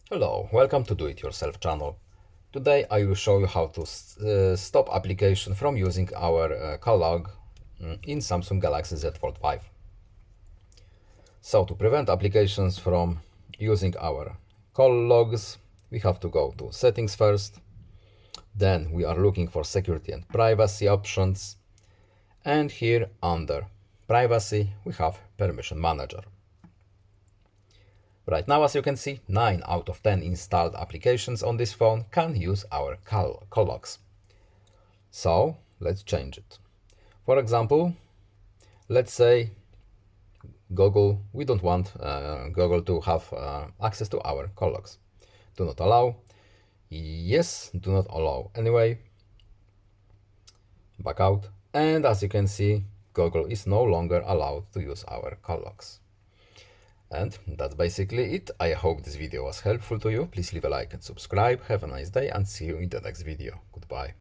Hello, welcome to Do It Yourself channel. Today I will show you how to stop application from using our call log in Samsung Galaxy Z Fold5. So to prevent applications from using our call logs, we have to go to settings first. Then we are looking for security and privacy options. And here under privacy, we have permission manager. Right now, as you can see, 9 out of 10 installed applications on this phone can use our call logs. So let's change it. For example, let's say Google, we don't want Google to have access to our call logs. Do not allow. Yes, do not allow. Anyway, back out. And as you can see, Google is no longer allowed to use our call logs. And that's basically it. I hope this video was helpful to you. Please leave a like and subscribe. Have a nice day and see you in the next video. Goodbye.